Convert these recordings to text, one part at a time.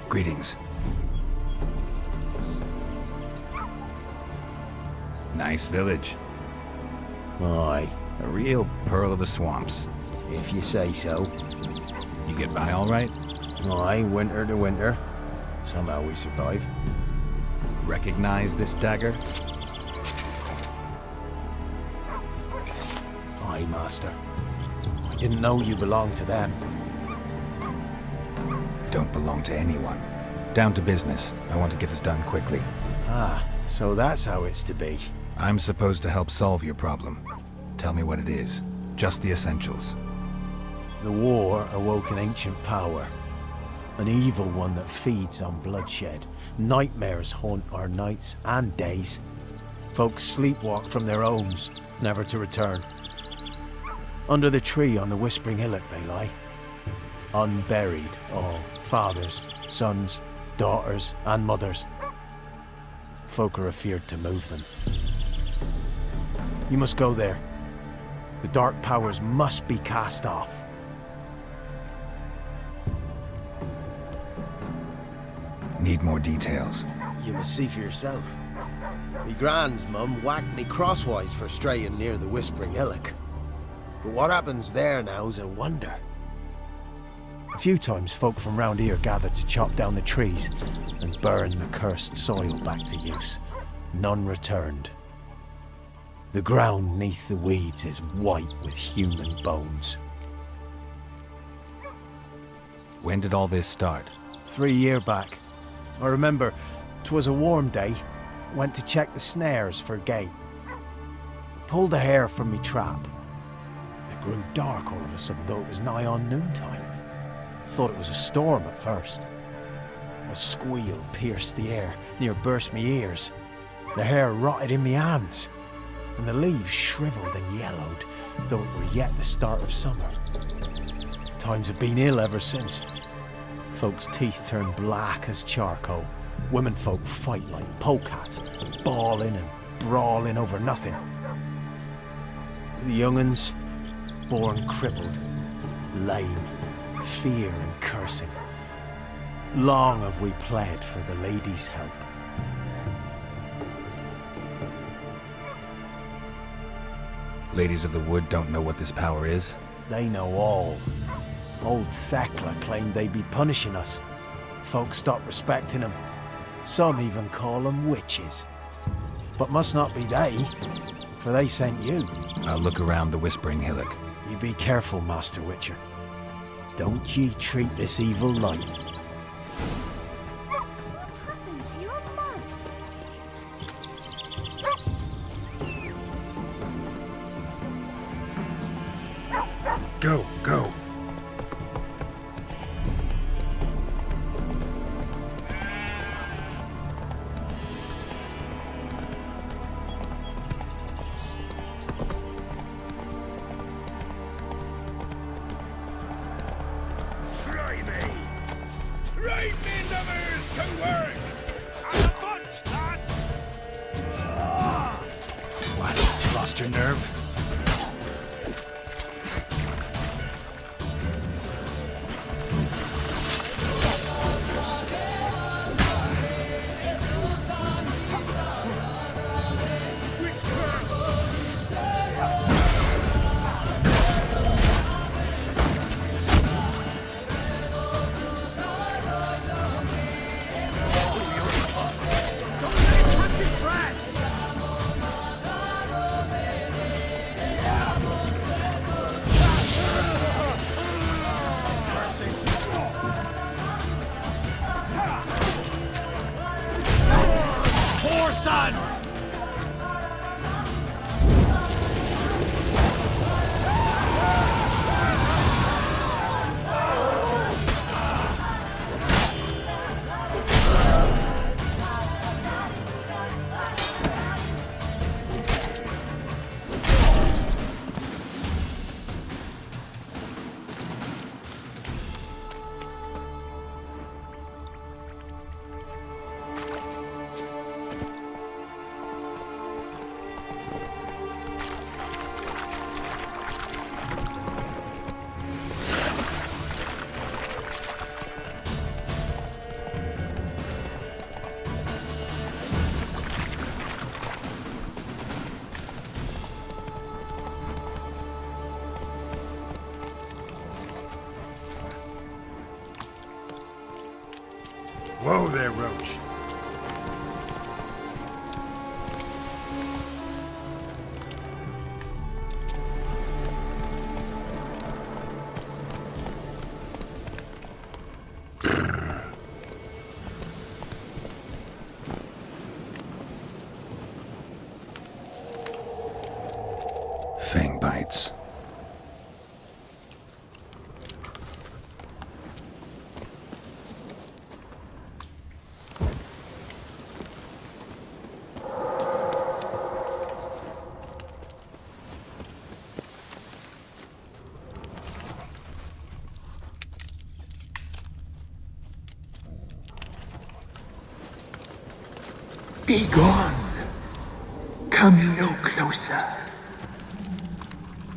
Greetings. Nice village. Aye, A real pearl of the swamps. if you say so. You get by all right? Aye, winter to winter. Somehow we survive. Recognize this dagger? Aye, Master. I didn't know you belonged to them. Don't belong to anyone. Down to business. I want to get this done quickly. Ah, so that's how it's to be. I'm supposed to help solve your problem. Tell me what it is. Just the essentials. The war awoke an ancient power. An evil one that feeds on bloodshed. Nightmares haunt our nights and days. Folks sleepwalk from their homes, never to return. Under the tree on the Whispering Hillock they lie. Unburied, all fathers, sons, daughters, and mothers. Folk are afeard to move them. You must go there. The dark powers must be cast off. Need more details. You must see for yourself. Me grand's mum whacked me crosswise for straying near the Whispering Hillock. But what happens there now's a wonder. A few times folk from round here gathered to chop down the trees and burn the cursed soil back to use. None returned. The ground neath the weeds is white with human bones. When did all this start? 3 years back. I remember 'twas a warm day. Went to check the snares for gate. Pulled a hare from me trap. It grew dark all of a sudden, though it was nigh on noontime. Thought it was a storm at first. A squeal pierced the air, near burst me ears. The hair rotted in me hands, and the leaves shriveled and yellowed, though it were yet the start of summer. Times have been ill ever since. Folks' teeth turn black as charcoal. Women folk fight like polecats, bawling and brawling over nothing. The young'uns, born crippled, lame, fear and cursing. Long have we pled for the ladies' help. Ladies of the Wood don't know what this power is? They know all. Old Thekla claimed they'd be punishing us. Folks stopped respecting them. Some even call them witches. But must not be they, for they sent you. I'll look around the Whispering Hillock. You be careful, Master Witcher. Don't ye treat this evil light. What happened to your mug? Go, go. Right numbers to work! On a bunch, lads! What? Lost your nerve? Whoa there, Roach. Fang bites. Be gone. Come no closer.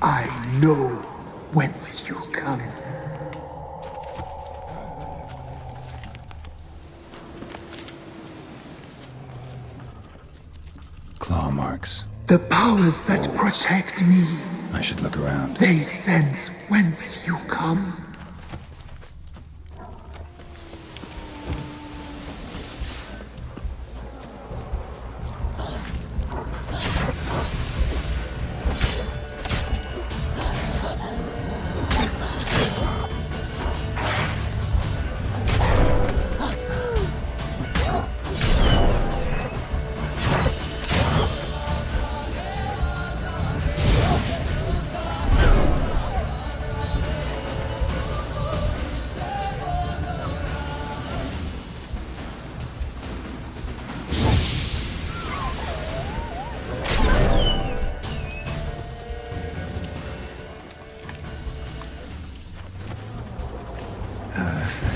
I know whence you come. Claw marks. The powers that protect me, I should look around. they sense whence you come.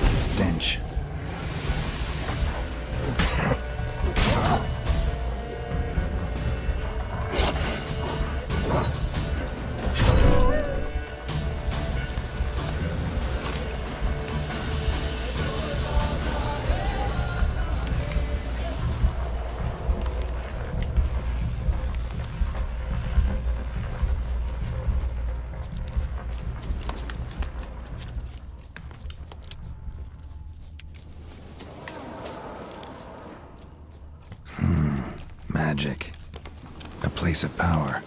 Stench. Magic. A place of power.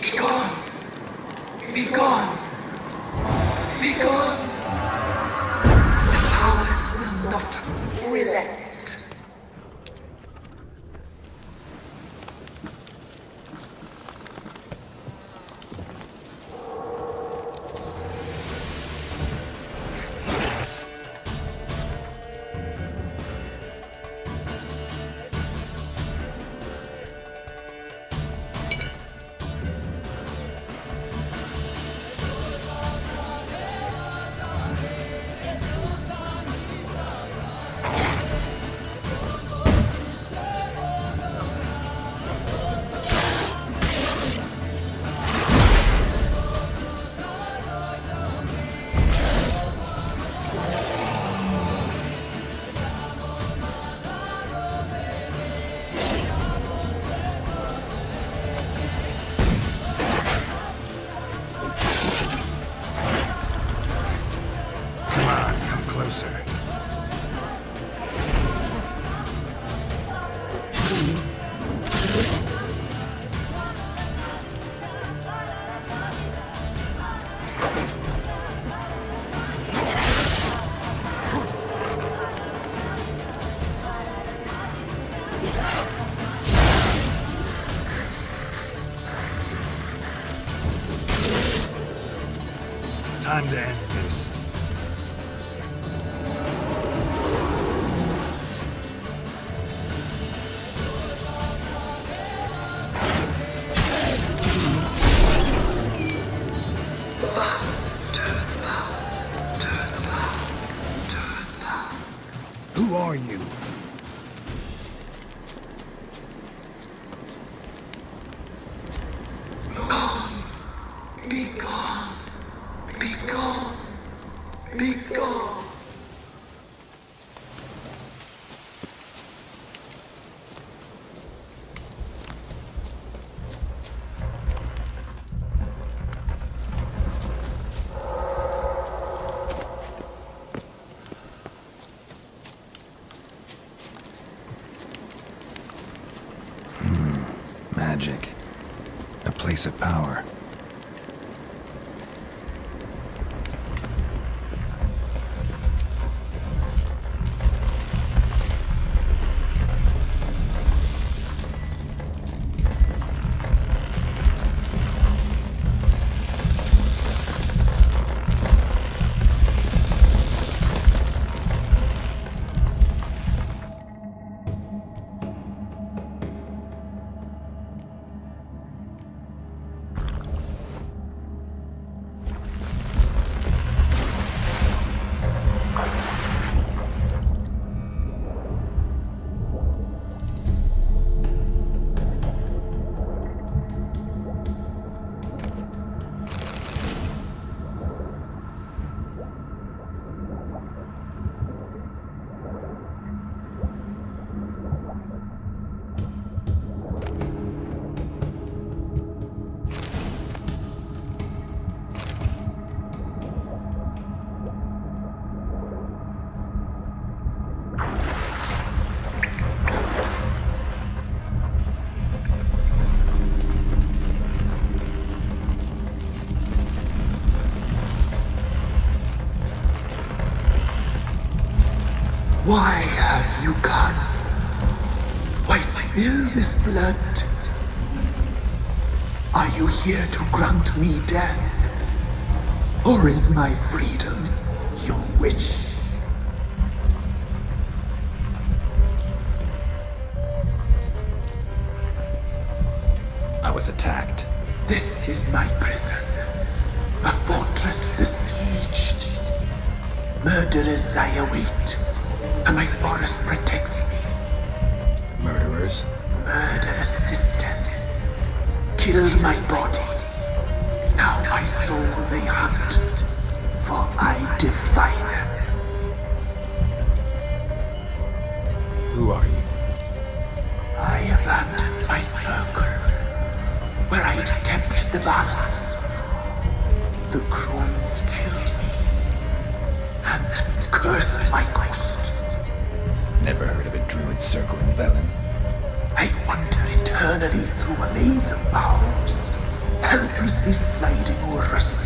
Be gone. Be gone. Be gone. The powers will not relent. Time to end this. Who are you? Be gone. Be gone. Be gone. magic. A place of power. Why have you gone? Why spill this blood? Are you here to grant me death? Or is my freedom your wish? I was attacked. This is my prison, a fortress besieged. Murderers I await, and my forest protects me. Murderers? Murderous sisters killed my body. Now my soul they hunt, for I defy them. Who are you? I abandoned my circle, where I'd kept the balance. The crones killed me, and cursed my ghost. Never heard of a druid circle in Velen. I wander eternally through a maze of vows, helplessly sliding o'er us.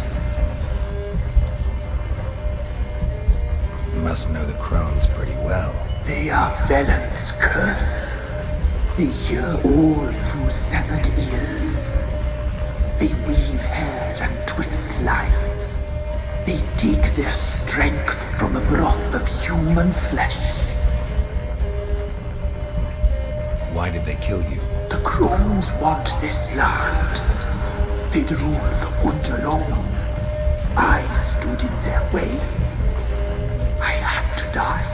You must know the crones pretty well. They are Velen's curse. They hear all through severed ears. They weave hair and twist lives. They take their strength from the broth of human flesh. Why did they kill you? The crones want this land. They'd rule the wood alone. I stood in their way. I had to die.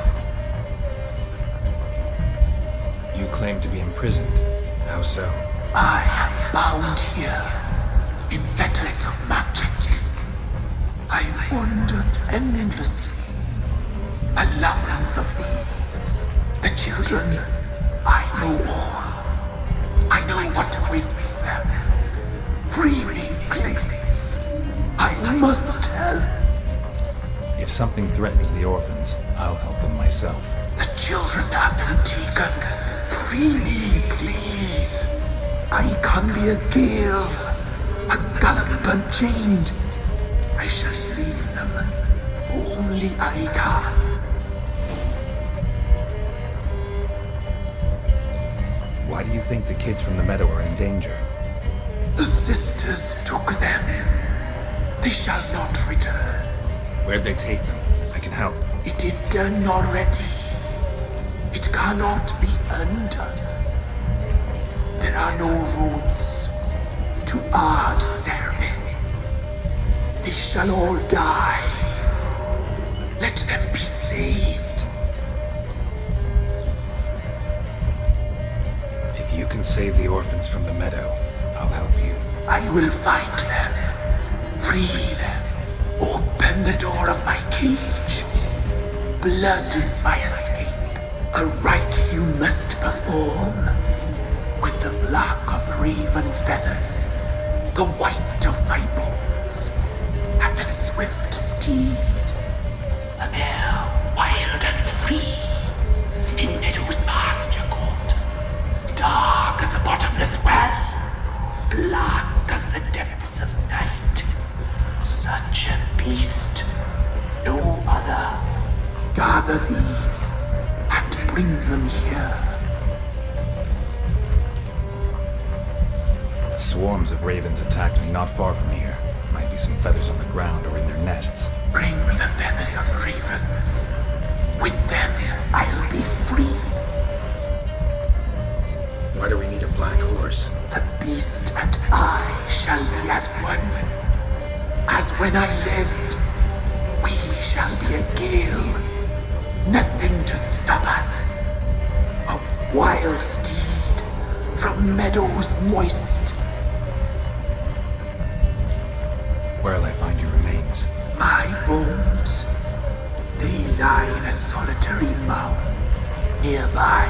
You claim to be imprisoned. How so? I am bound here in fetters of magic. I wandered endlessly, a labyrinth of leaves. The children, I know all. I know what awaits them. Free me, please. I must help. If something threatens the orphans, I'll help them myself. The children have been taken. Free me, please. I can be a gale, a gallop unchained. I shall save them. Only I can. Why do you think the kids from the meadow are in danger? The sisters took them. They shall not return. Where'd they take them? I can help. It is done already. It cannot be undone. There are no roads to Aard. They shall all die. Let them be saved. If you can save the orphans from the meadow, I'll help you. I will find them, free them, open the door of my cage. Blood is my escape, a rite you must perform. With the black of raven feathers, the white of my bones, and a swift steed, a mare wild and free, in meadows pasture court, dark as a bottomless well. these and bring them here. Swarms of ravens attacked me not far from here. Might be some feathers on the ground or in their nests. Bring the feathers of ravens. With them, I'll be free. Why do we need a black horse? The beast and I shall be as one. As when I lived, we shall be a gale. Nothing to stop us. A wild steed from meadows moist. Where'll I find your remains? My bones, they lie in a solitary mound nearby,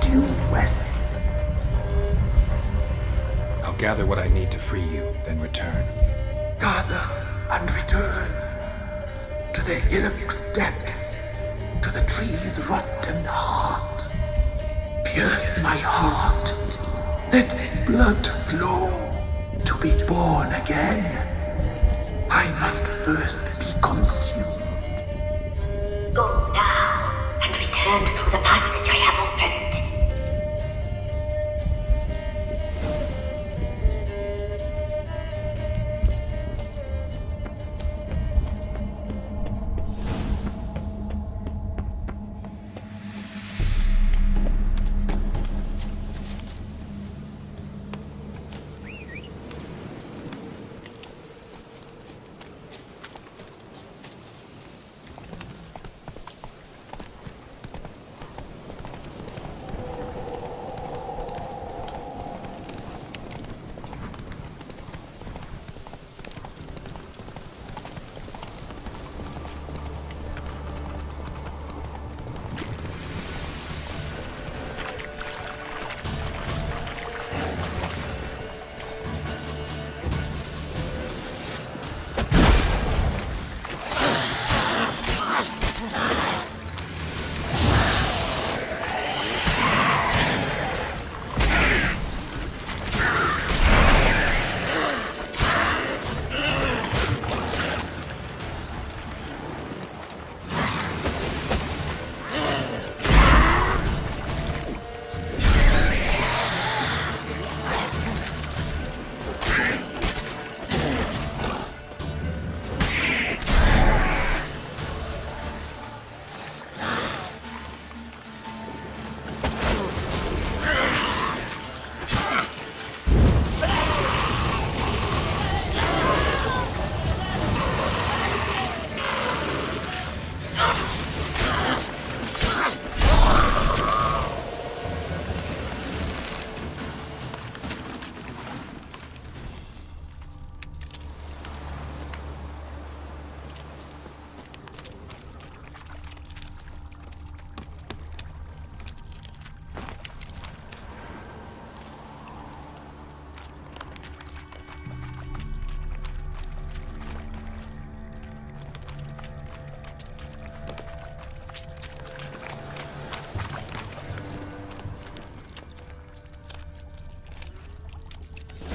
due west. I'll gather what I need to free you, then return. Gather and return to the hillock's depths, to the tree's rotten heart. Pierce my heart, let blood flow to be born again. I must first be consumed. Go now, and return through the passage I have opened.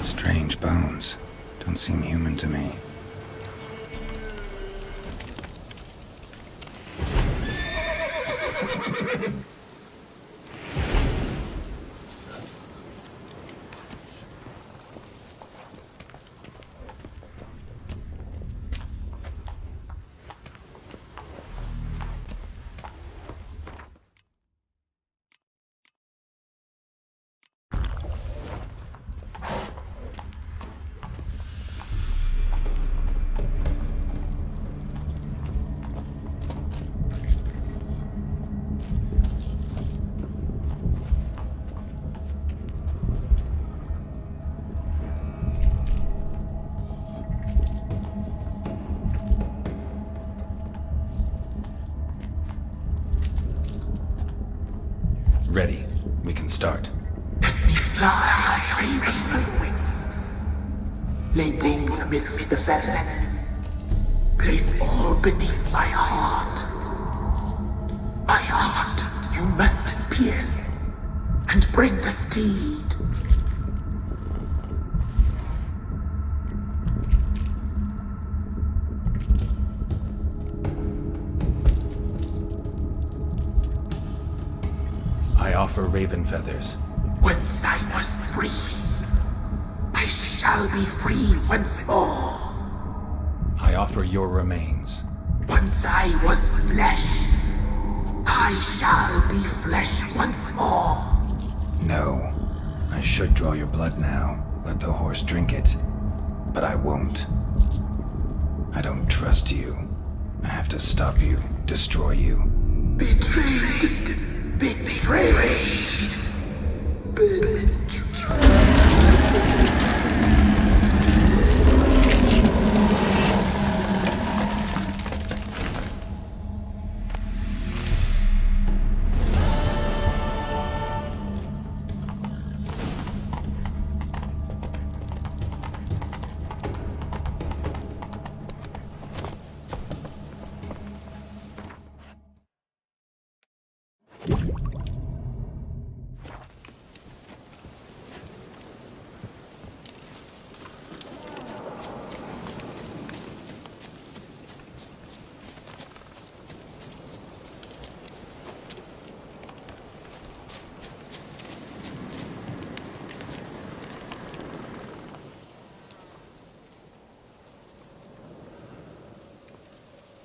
Strange bones. Don't seem human to me. Ready. We can start. Let me fly, raven wings. Lay wings amidst the feathers. Place all beneath my heart. My heart you must pierce, and bring the steed. I offer raven feathers. Once I was free, I shall be free once more. I offer your remains. Once I was flesh, I shall be flesh once more. No. I should draw your blood now. Let the horse drink it. But I won't. I don't trust you. I have to stop you, destroy you. Betrayed! Betrayed! Betrayed!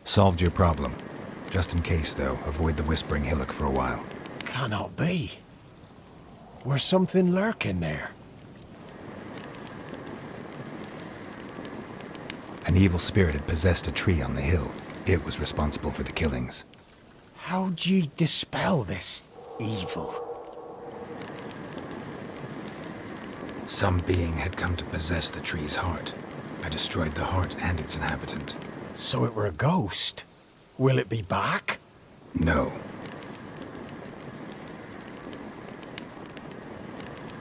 Solved your problem. Just in case, though, avoid the Whispering Hillock for a while. Cannot be. Where's something lurking there? An evil spirit had possessed a tree on the hill. It was responsible for the killings. How'd ye dispel this evil? Some being had come to possess the tree's heart. I destroyed the heart and its inhabitant. So it were a ghost. Will it be back? No.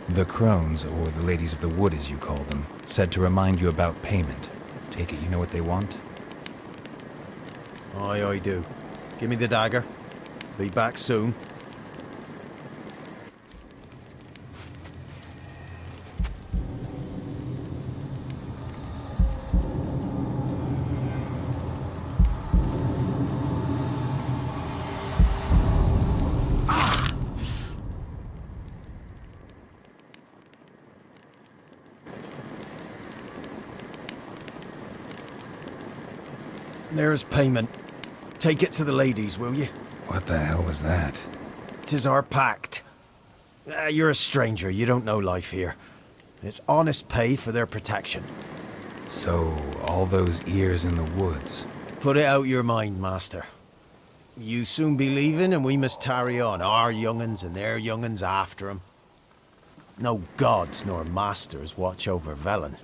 The crones, or the ladies of the wood as you call them, said to remind you about payment. Take it you know what they want? Aye, I do. Give me the dagger. Be back soon. There's payment. Take it to the ladies, will you? What the hell was that? 'Tis our pact. You're a stranger, you don't know life here. It's honest pay for their protection. So, all those ears in the woods. Put it out your mind, master. You soon be leaving and we must tarry on, our young'uns and their young'uns after 'em. No gods nor masters watch over Velen.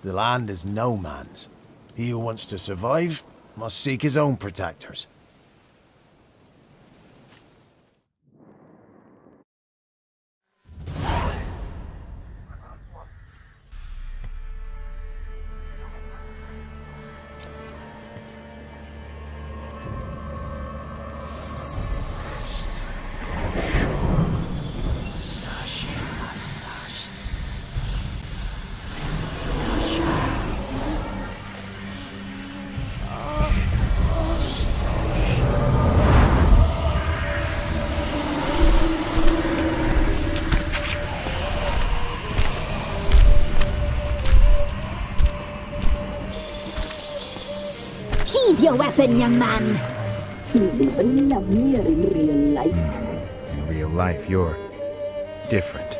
The land is no man's. He who wants to survive must seek his own protectors. Sheathe your weapon, young man. He's even lovelier in real life. In real life, you're different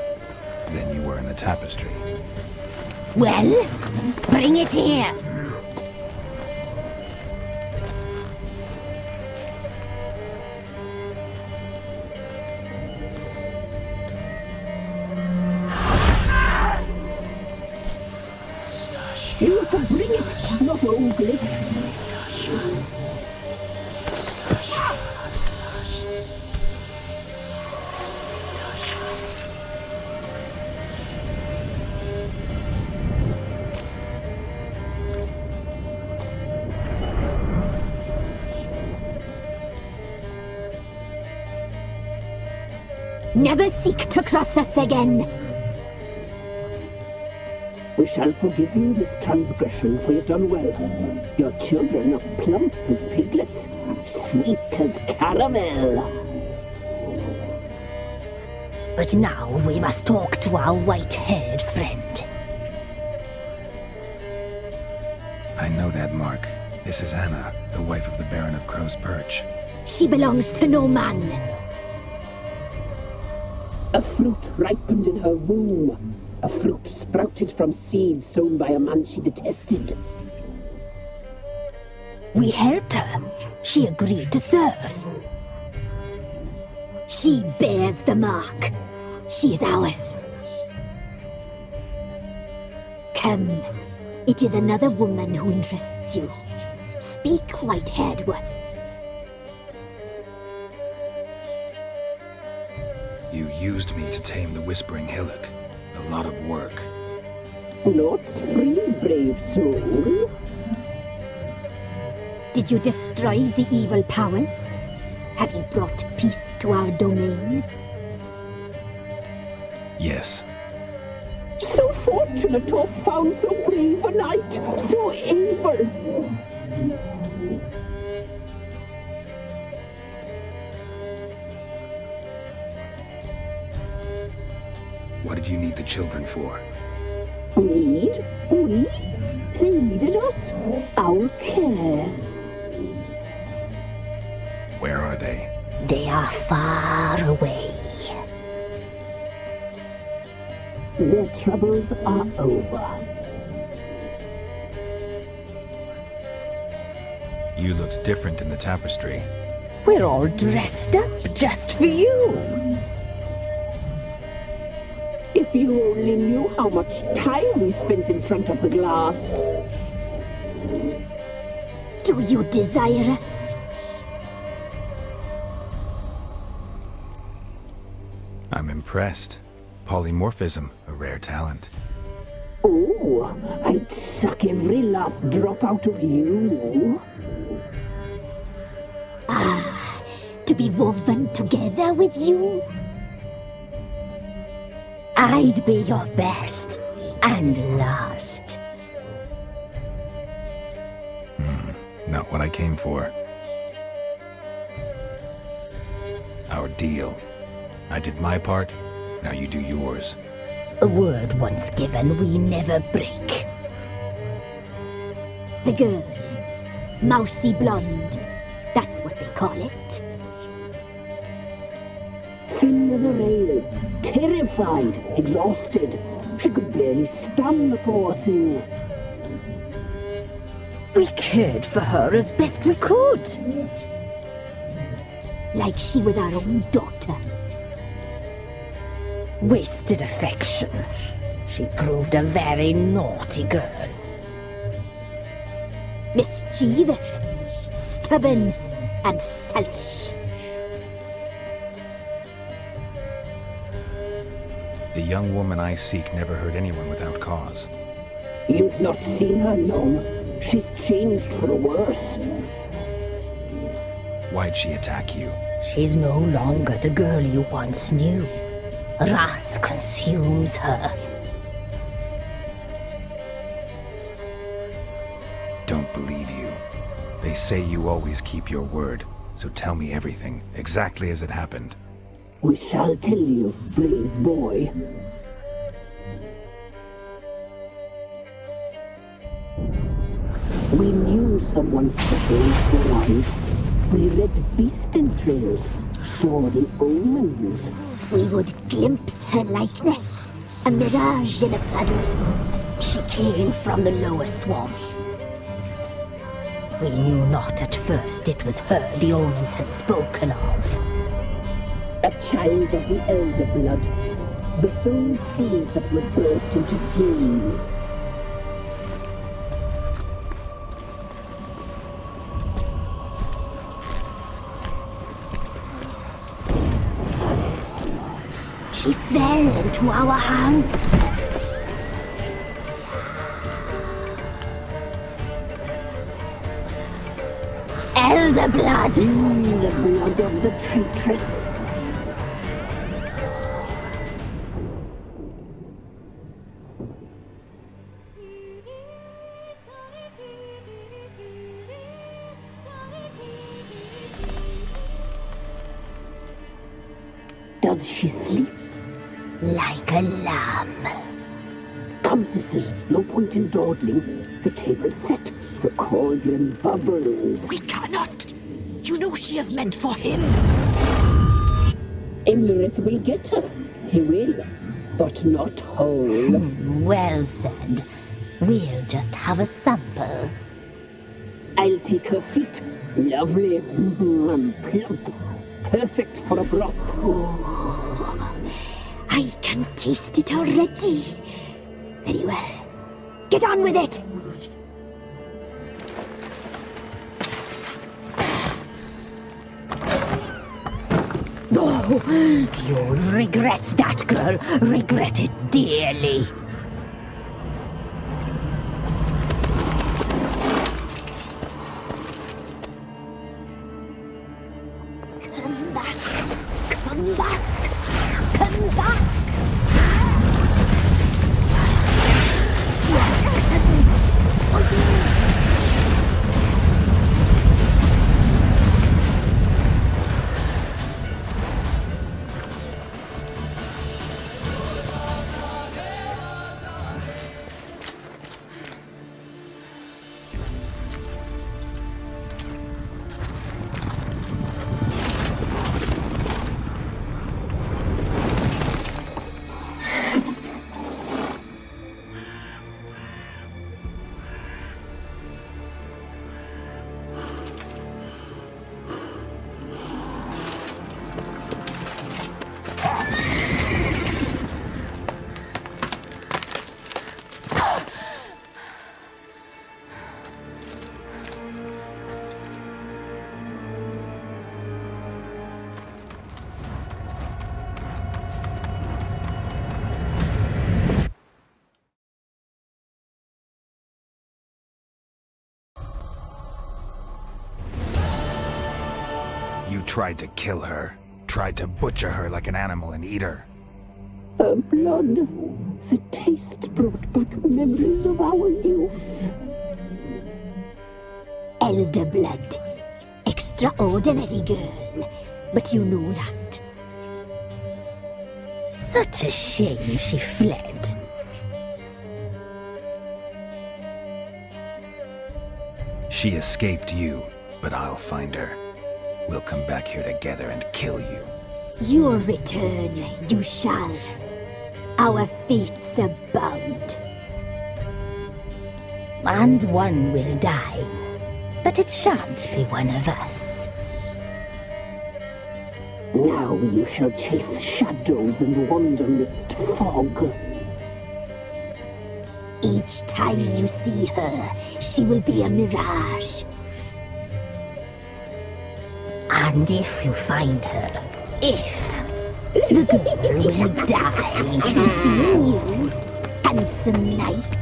than you were in the tapestry. Well, bring it here. You can bring it, not ogle it. Never seek to cross us again. We shall forgive you this transgression, for you've done well. Your children are plump as piglets, sweet as caramel. But now we must talk to our white-haired friend. I know that mark. This is Anna, the wife of the Baron of Crow's Perch. She belongs to no man. A fruit ripened in her womb. A fruit sprouted from seeds sown by a man she detested. We helped her. She agreed to serve. She bears the mark. She is ours. Come. It is another woman who interests you. Speak, white-haired one. You used me to tame the Whispering Hillock. A lot of work. Not free, brave soul. Did you destroy the evil powers? Have you brought peace to our domain? Yes. So fortunate to have found so brave a knight, so able. What did you need the children for? Need? We? They needed us. Our care. Where are they? They are far away. Their troubles are over. You looked different in the tapestry. We're all dressed up just for you. If you only knew how much time we spent in front of the glass. Do you desire us? I'm impressed. Polymorphism, a rare talent. Oh, I'd suck every last drop out of you. To be woven together with you? I'd be your best and last. Not what I came for. Our deal. I did my part, now you do yours. A word once given, we never break. The girl. Mousy blonde. That's what they call it. Thin as a rail, terrified, exhausted. She could barely stand, the poor thing. We cared for her as best we could. Like she was our own daughter. Wasted affection. She proved a very naughty girl. Mischievous, stubborn, and selfish. The young woman I seek never hurt anyone without cause. You've not seen her long. She's changed for the worse. Why'd she attack you? She's no longer the girl you once knew. Wrath consumes her. Don't believe you. They say you always keep your word, so tell me everything, exactly as it happened. We shall tell you, brave boy. We knew someone special was alive. We read beast entrails, saw the omens. We would glimpse her likeness, a mirage in a puddle. She came from the lower swamp. We knew not at first it was her the omens had spoken of. A child of the elder blood, the sole seed that would burst into flame. She fell into our hands. Elder blood! The blood of the traitress. Does she sleep? like a lamb. Come, sisters, no point in dawdling. The table's set. The cauldron bubbles. We cannot! You know she is meant for him! Imlerith will get her. He will, but not whole. Well said. We'll just have a sample. I'll take her feet. Lovely. Plump. Perfect for a broth. I can taste it already. Very well. Get on with it! Oh, you'll regret that, girl. Regret it dearly. Come back. Come back. Come back. You tried to kill her. Tried to butcher her like an animal and eat her. Her blood. The taste brought back memories of our youth. Elder blood. Extraordinary girl. But you know that. Such a shame she fled. She escaped you, but I'll find her. We'll come back here together and kill you. Your return, you shall. Our fates are bound. And one will die, but it shan't be one of us. Now you shall chase shadows and wander midst fog. Each time you see her, she will be a mirage. And if you find her, the girl will die. Seeing you, handsome knight.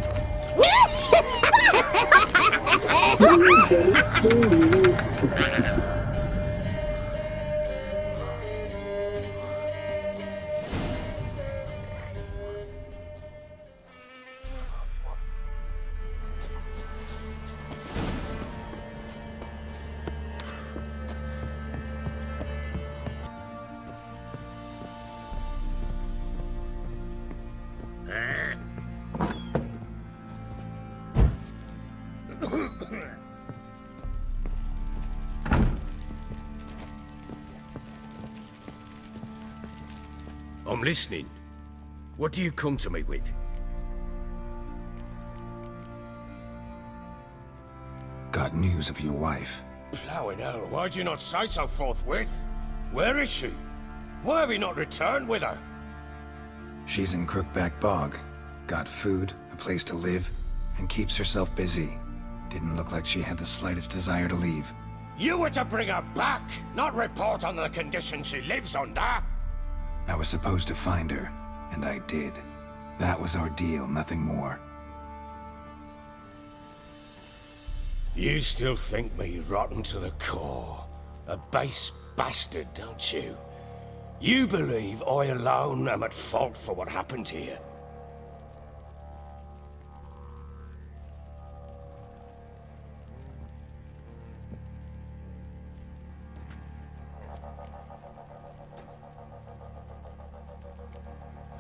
I'm listening. What do you come to me with? Got news of your wife. Plowing hell, why'd you not say so forthwith? Where is she? Why have you not returned with her? She's in Crookback Bog. Got food, a place to live, and keeps herself busy. Didn't look like she had the slightest desire to leave. You were to bring her back, not report on the conditions she lives under. I was supposed to find her, and I did. That was our deal, nothing more. You still think me rotten to the core. A base bastard, don't you? You believe I alone am at fault for what happened here.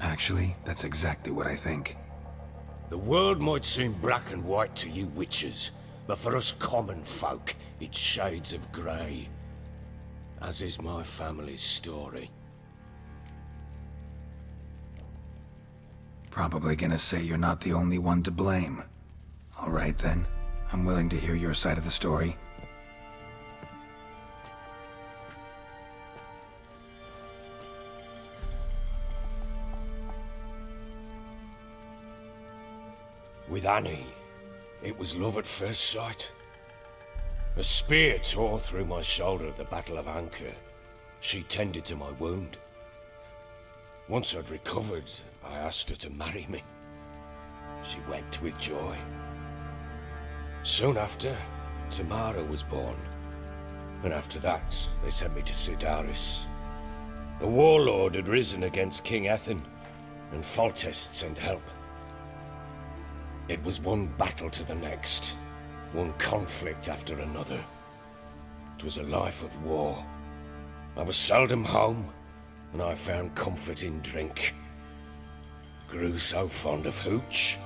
Actually, that's exactly what I think. The world might seem black and white to you witches, but for us common folk, it's shades of grey. As is my family's story. Probably gonna say you're not the only one to blame. All right then, I'm willing to hear your side of the story. With Annie, it was love at first sight. A spear tore through my shoulder at the Battle of Anchor. She tended to my wound. Once I'd recovered, I asked her to marry me. She wept with joy. Soon after, Tamara was born. And after that, they sent me to Sidaris. A warlord had risen against King Ethan, and Foltest sent help. It was one battle to the next, one conflict after another. It was a life of war. I was seldom home, and I found comfort in drink. Grew so fond of hooch,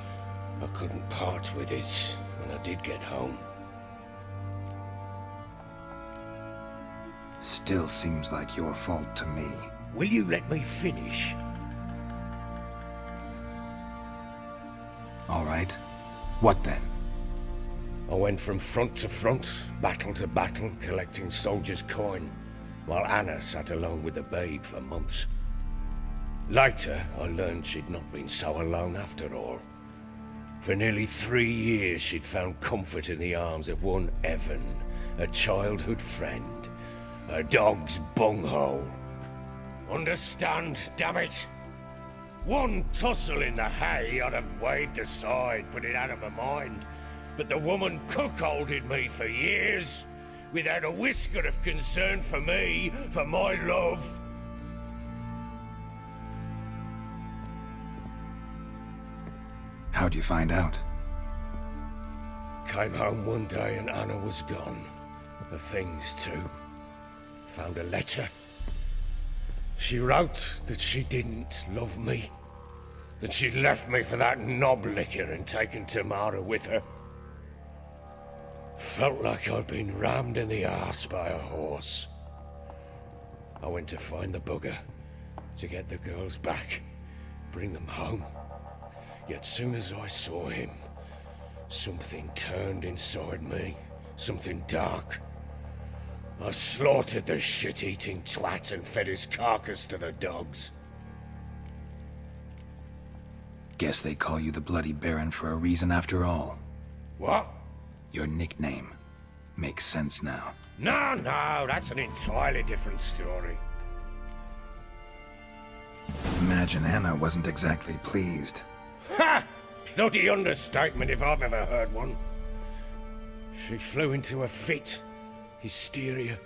I couldn't part with it when I did get home. Still seems like your fault to me. Will you let me finish? All right. What then? I went from front to front, battle to battle, collecting soldiers' coin, while Anna sat alone with the babe for months. Later, I learned she'd not been so alone after all. For nearly 3 years, she'd found comfort in the arms of one Evan, a childhood friend, a dog's bunghole. Understand, damn it? One tussle in the hay I'd have waved aside, put it out of my mind. But the woman cuckolded me for years, without a whisker of concern for me, for my love. How'd you find out? Came home one day and Anna was gone. The things too. Found a letter. She wrote that she didn't love me. That she'd left me for that knob licker and taken Tamara with her. Felt like I'd been rammed in the arse by a horse. I went to find the bugger, to get the girls back, bring them home. Yet soon as I saw him, something turned inside me, something dark. I slaughtered the shit-eating twat and fed his carcass to the dogs. Guess they call you the Bloody Baron for a reason after all. What? Your nickname. Makes sense now. No, that's an entirely different story. Imagine Anna wasn't exactly pleased. Ha! Bloody understatement if I've ever heard one. She flew into a fit. Hysteria.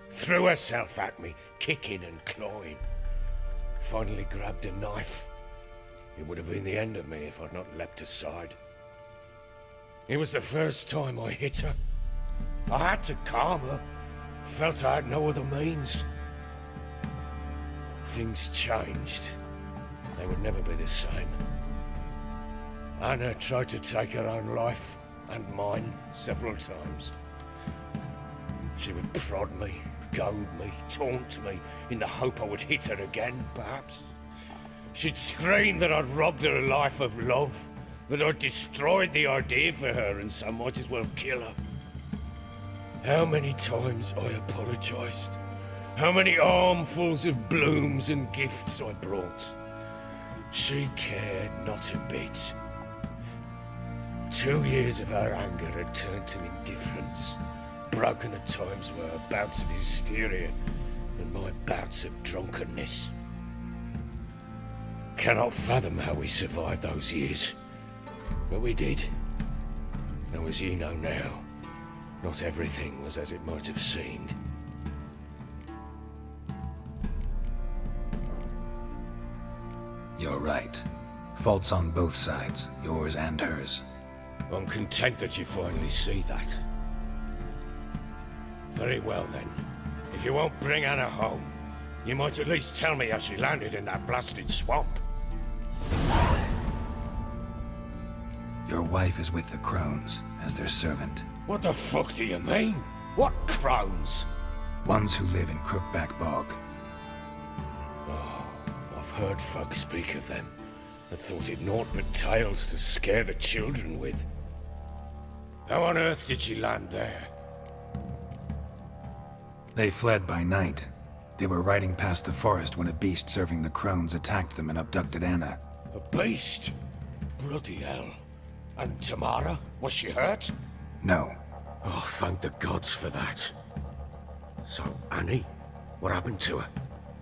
Threw herself at me, kicking and clawing. Finally grabbed a knife. It would have been the end of me if I'd not leapt aside. It was the first time I hit her. I had to calm her. Felt I had no other means. Things changed. They would never be the same. Anna tried to take her own life, and mine, several times. She would prod me, goad me, taunt me, in the hope I would hit her again, perhaps. She'd scream that I'd robbed her life of love, that I'd destroyed the idea for her and so might as well kill her. How many times I apologized. How many armfuls of blooms and gifts I brought. She cared not a bit. 2 years of her anger had turned to indifference, broken at times by her bouts of hysteria and my bouts of drunkenness. Cannot fathom how we survived those years, but we did. And as you know now, not everything was as it might have seemed. You're right. Faults on both sides, yours and hers. I'm content that you finally see that. Very well then. If you won't bring Anna home, you might at least tell me how she landed in that blasted swamp. wife is with the crones, as their servant. What the fuck do you mean? What crones? Ones who live in Crookback Bog. I've heard folk speak of them, and thought it naught but tales to scare the children with. How on earth did she land there? They fled by night. They were riding past the forest when a beast serving the crones attacked them and abducted Anna. A beast? Bloody hell. And Tamara? Was she hurt? No. Oh, thank the gods for that. So, Annie? What happened to her?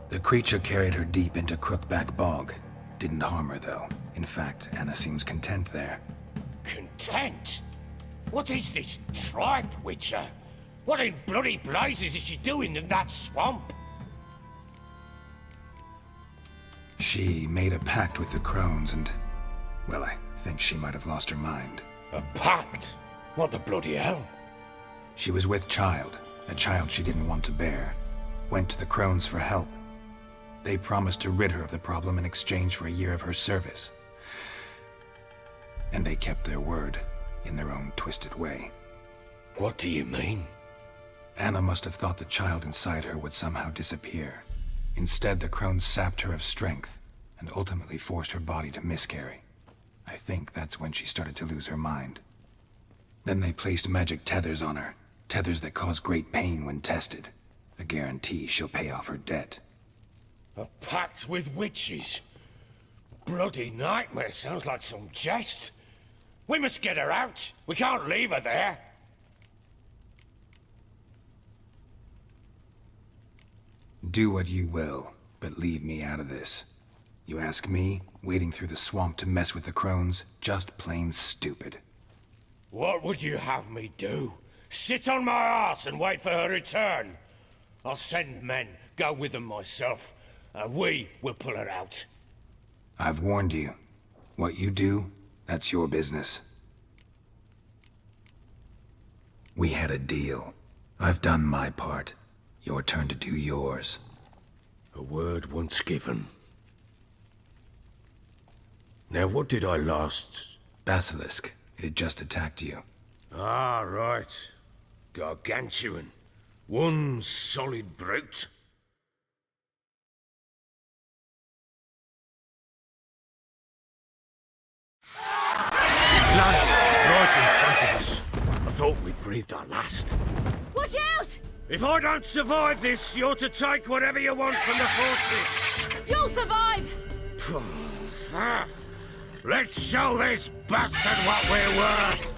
The creature carried her deep into Crookback Bog. Didn't harm her, though. In fact, Anna seems content there. Content? What is this tripe, Witcher? What in bloody blazes is she doing in that swamp? She made a pact with the crones and... well, I think she might have lost her mind. A pact? What the bloody hell? She was with child, a child she didn't want to bear. Went to the crones for help. They promised to rid her of the problem in exchange for a year of her service. And they kept their word, in their own twisted way. What do you mean? Anna must have thought the child inside her would somehow disappear. Instead, the crones sapped her of strength, and ultimately forced her body to miscarry. I think that's when she started to lose her mind. Then they placed magic tethers on her, tethers that cause great pain when tested. A guarantee she'll pay off her debt. A pact with witches? Bloody nightmare, sounds like some jest. We must get her out. We can't leave her there. Do what you will, but leave me out of this. You ask me, wading through the swamp to mess with the crones, just plain stupid. What would you have me do? Sit on my arse and wait for her return? I'll send men, go with them myself, and we will pull her out. I've warned you. What you do, that's your business. We had a deal. I've done my part. Your turn to do yours. A word once given. Now, what did I last... Basilisk. It had just attacked you. Ah, right. Gargantuan. One solid brute. Lying right in front of us. I thought we breathed our last. Watch out! If I don't survive this, you're to take whatever you want from the fortress. You'll survive! Let's show this bastard what we're worth!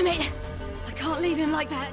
Damn it! I can't leave him like that.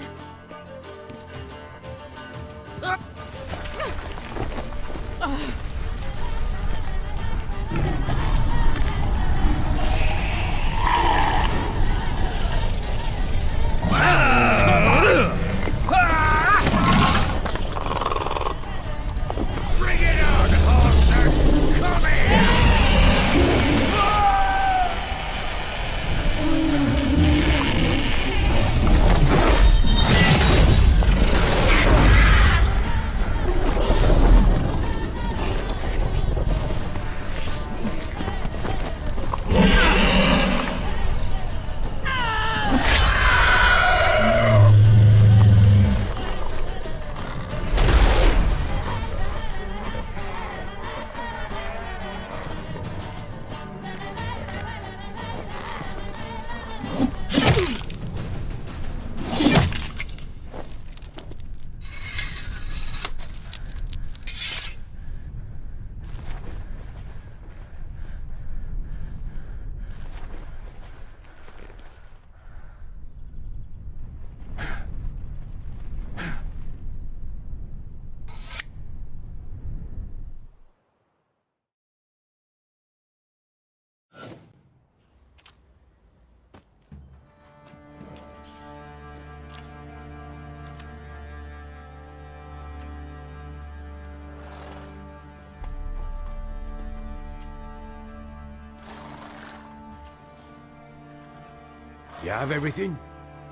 You have everything?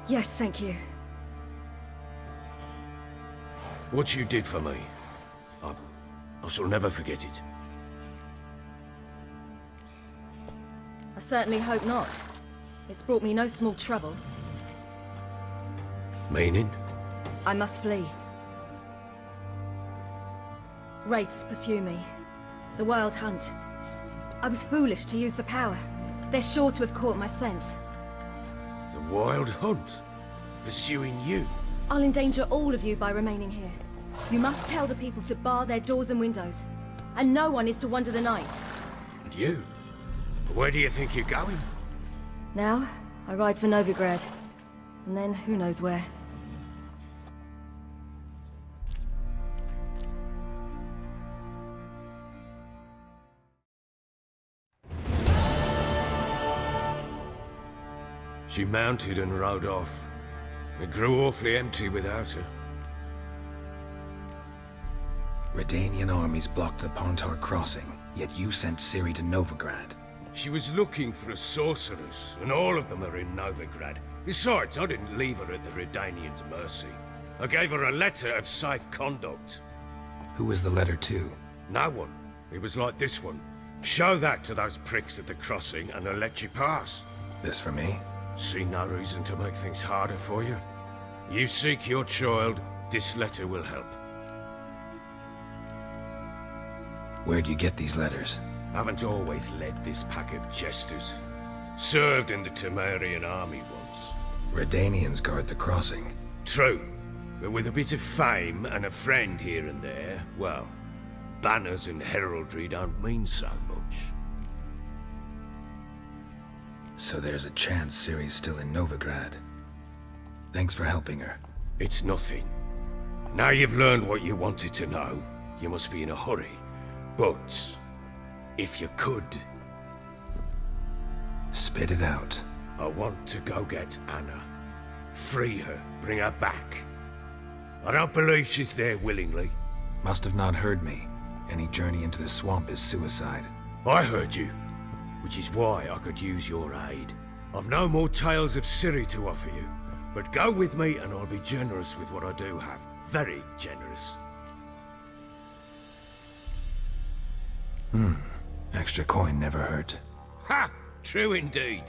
Yes, thank you. What you did for me, I shall never forget it. I certainly hope not. It's brought me no small trouble. Meaning? I must flee. Wraiths pursue me. The Wild Hunt. I was foolish to use the power. They're sure to have caught my scent. The Wild Hunt? Pursuing you? I'll endanger all of you by remaining here. You must tell the people to bar their doors and windows. And no one is to wander the night. And you? Where do you think you're going? Now, I ride for Novigrad. And then, who knows where. She mounted and rode off. It grew awfully empty without her. Redanian armies blocked the Pontar crossing, yet you sent Ciri to Novigrad. She was looking for a sorceress, and all of them are in Novigrad. Besides, I didn't leave her at the Redanians' mercy. I gave her a letter of safe conduct. Who was the letter to? No one. It was like this one. Show that to those pricks at the crossing, and they'll let you pass. This for me? See no reason to make things harder for you. You seek your child, this letter will help. Where'd you get these letters? Haven't always led this pack of jesters. Served in the Temerian army once. Redanians guard the crossing. True, but with a bit of fame and a friend here and there, well, banners and heraldry don't mean so much. So there's a chance Ciri's still in Novigrad. Thanks for helping her. It's nothing. Now you've learned what you wanted to know, you must be in a hurry. But, if you could... Spit it out. I want to go get Anna. Free her, bring her back. I don't believe she's there willingly. Must have not heard me. Any journey into the swamp is suicide. I heard you, which is why I could use your aid. I've no more tales of Ciri to offer you, but go with me and I'll be generous with what I do have. Very generous. Extra coin never hurt. Ha! True indeed.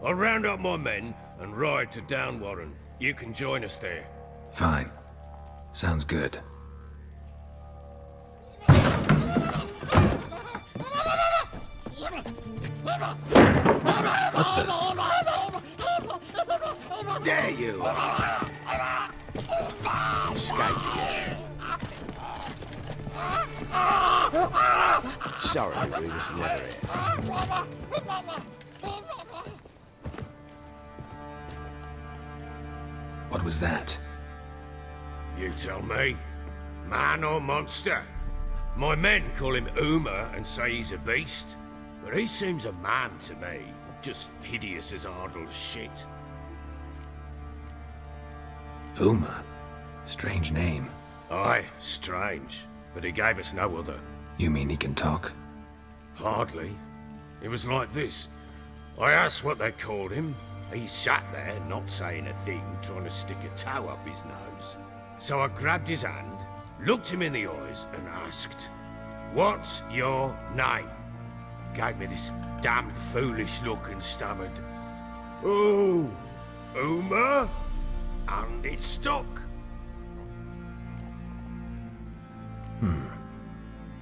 I'll round up my men and ride to Downwarren. You can join us there. Fine. Sounds good. There you are. Escaped again. Sorry, we was never here. What was that? You tell me. Man or monster? My men call him Uma and say he's a beast, but he seems a man to me. Just hideous as Ardle's shit. Uma? Strange name. Aye, strange. But he gave us no other. You mean he can talk? Hardly. It was like this. I asked what they called him. He sat there, not saying a thing, trying to stick a toe up his nose. So I grabbed his hand, looked him in the eyes, and asked, "What's your name?" Gave me this damned foolish look and stammered, "Oh, Uma?" And it stuck.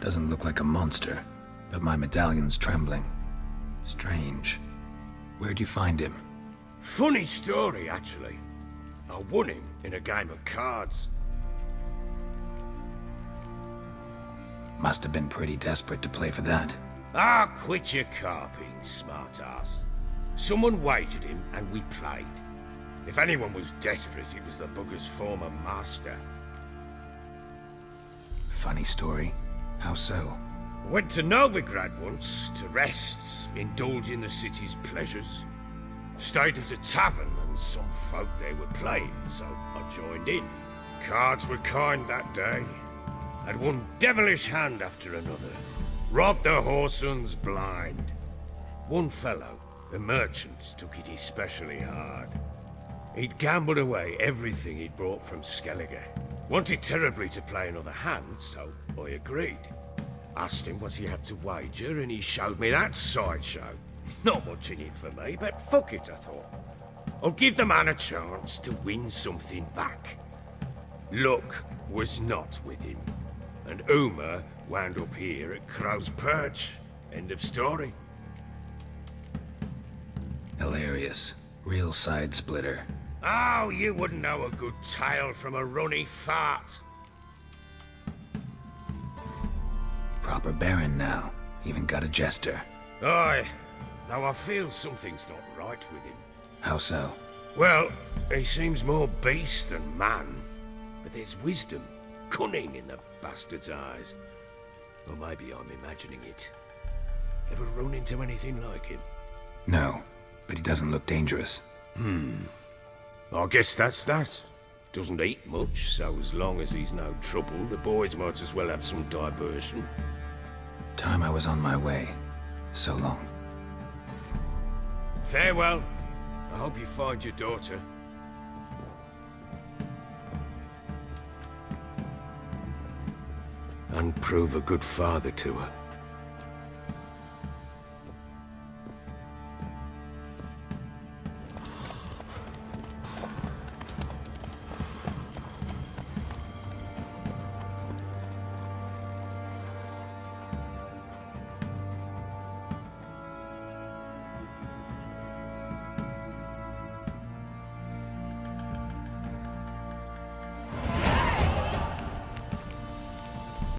Doesn't look like a monster, but my medallion's trembling. Strange. Where'd you find him? Funny story, actually. I won him in a game of cards. Must have been pretty desperate to play for that. Ah, quit your carping, smartass. Someone wagered him and we played. If anyone was desperate, it was the bugger's former master. Funny story. How so? Went to Novigrad once to rest, indulge in the city's pleasures. Stayed at a tavern and some folk there were playing, so I joined in. Cards were kind that day. Had one devilish hand after another. Robbed the whoresun's blind. One fellow, a merchant, took it especially hard. He'd gambled away everything he'd brought from Skellige. Wanted terribly to play another hand, so I agreed. Asked him what he had to wager, and he showed me that sideshow. Not much in it for me, but fuck it, I thought. I'll give the man a chance to win something back. Luck was not with him, and Uma wound up here at Crow's Perch. End of story. Hilarious. Real side splitter. Oh, you wouldn't know a good tale from a runny fart. Proper baron now. Even got a jester. Aye, though I feel something's not right with him. How so? Well, he seems more beast than man, but there's wisdom, cunning in the bastard's eyes. Or maybe I'm imagining it. Ever run into anything like him? No, but he doesn't look dangerous. I guess that's that. Doesn't eat much, so as long as he's no trouble, the boys might as well have some diversion. Time I was on my way. So long. Farewell. I hope you find your daughter. And prove a good father to her.